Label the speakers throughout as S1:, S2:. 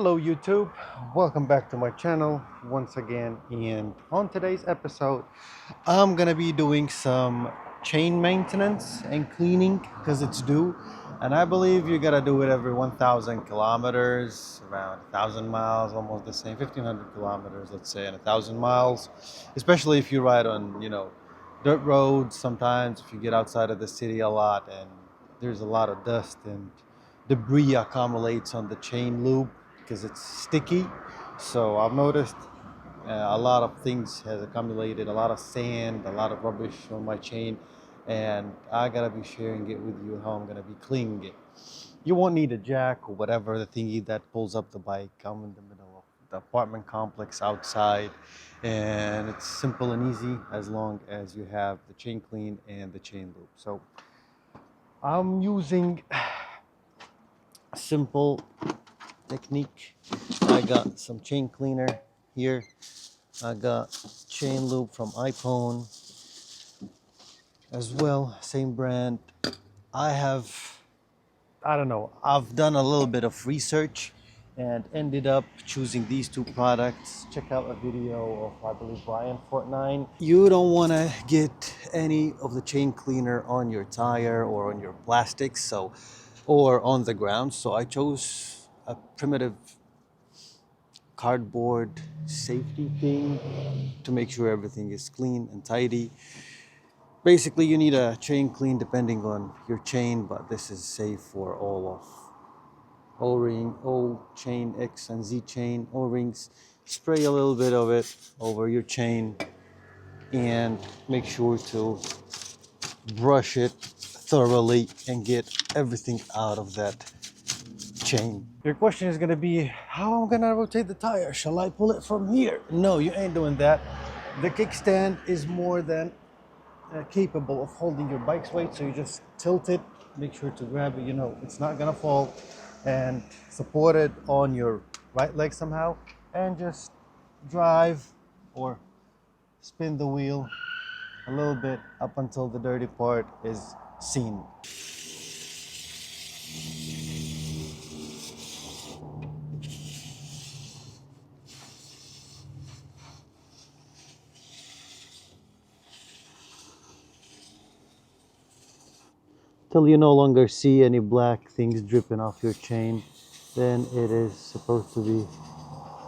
S1: Hello YouTube, welcome back to my channel once again, and on today's episode I'm gonna be doing some chain maintenance and cleaning because it's due, and I believe you gotta do it every 1,000 kilometers, around 1,000 miles, almost the same, 1,500 kilometers let's say, and 1,000 miles, especially if you ride on dirt roads. Sometimes if you get outside of the city a lot and there's a lot of dust and debris accumulates on the chain lube because it's sticky. So I've noticed a lot of things has accumulated, a lot of sand, a lot of rubbish on my chain, and I gotta be sharing it with you how I'm gonna be cleaning it. You won't need a jack or whatever, the thingy that pulls up the bike. I'm in the middle of the apartment complex outside, and it's simple and easy as long as you have the chain clean and the chain lube. So I'm using a simple technique. I got some chain cleaner here. I got chain lube from iPone as well, same brand. I don't know, I've done a little bit of research and ended up choosing these two products. Check out a video of, I believe, Brian Fortnine. You don't want to get any of the chain cleaner on your tire or on your plastics, or on the ground. So I chose a primitive cardboard safety thing to make sure everything is clean and tidy. Basically, you need a chain clean depending on your chain, but this is safe for all of O-ring, O chain, X and Z chain, O-rings. Spray a little bit of it over your chain and make sure to brush it thoroughly and get everything out of that chain. Your question is going to be, how am I going to rotate the tire? Shall I pull it from here? No, you ain't doing that. The kickstand is more than capable of holding your bike's weight, so you just tilt it, make sure to grab it, it's not going to fall, and support it on your right leg somehow, and just drive or spin the wheel a little bit up until the dirty part is seen. Till you no longer see any black things dripping off your chain, then it is supposed to be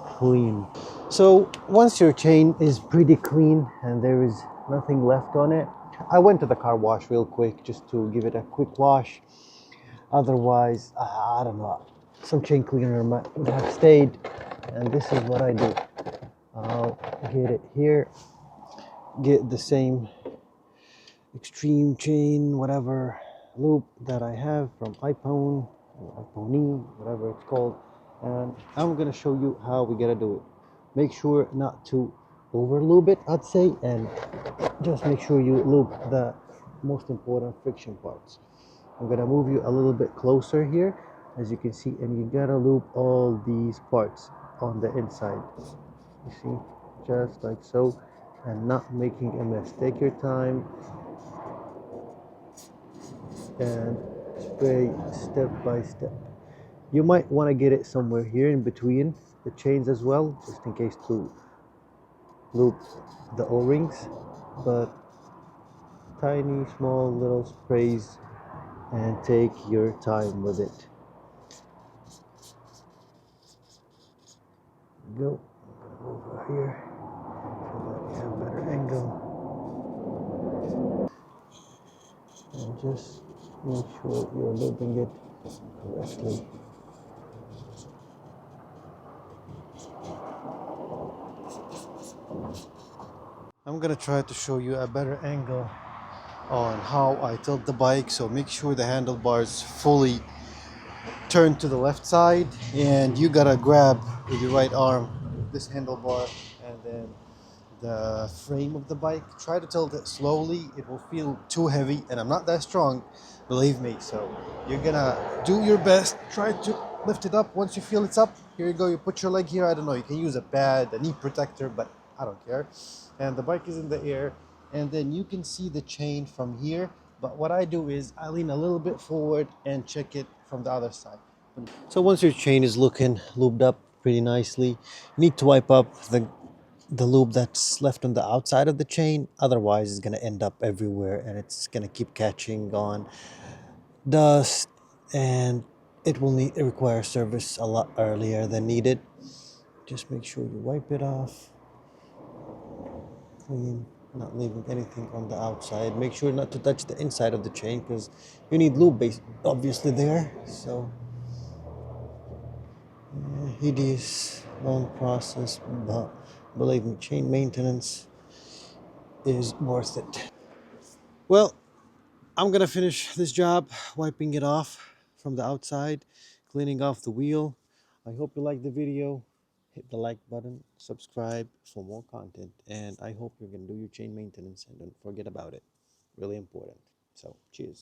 S1: clean. So once your chain is pretty clean and there is nothing left on it, I went to the car wash real quick just to give it a quick wash. Otherwise, I don't know, some chain cleaner would have stayed, and this is what I do. I'll get it here, get the same extreme chain, whatever lube that I have from iPone, or iPone, whatever it's called, and I'm gonna show you how we gotta do it. Make sure not to over lube it, I'd say, and just make sure you lube the most important friction parts. I'm gonna move you a little bit closer here, as you can see, and you gotta lube all these parts on the inside. You see, just like so, and not making a mess. Take your time and spray step by step. You might want to get it somewhere here in between the chains as well, just in case to loop the O-rings, but tiny small little sprays, and take your time with it. Go over here so that we have a better angle, and just make sure you're looping it correctly. I'm gonna try to show you a better angle on how I tilt the bike. So make sure the handlebars fully turn to the left side, and you gotta grab with your right arm this handlebar and then the frame of the bike. Try to tilt it slowly. It will feel too heavy, and I'm not that strong, believe me. So you're gonna do your best. Try to lift it up. Once you feel it's up, here you go. You put your leg here. I don't know, you can use a pad, a knee protector, but I don't care. And the bike is in the air, and then you can see the chain from here. But what I do is I lean a little bit forward and check it from the other side. So once your chain is looking lubed up pretty nicely, you need to wipe up the lube that's left on the outside of the chain. Otherwise, it's gonna end up everywhere and it's gonna keep catching on dust, and it require service a lot earlier than needed. Just make sure you wipe it off clean, not leaving anything on the outside. Make sure not to touch the inside of the chain because you need lube base obviously there. So hideous long process, but believe me, chain maintenance is worth it. Well, I'm gonna finish this job wiping it off from the outside, cleaning off the wheel. I hope you like the video. Hit the like button, subscribe for more content, and I hope you're gonna do your chain maintenance and don't forget about it. Really important. So cheers.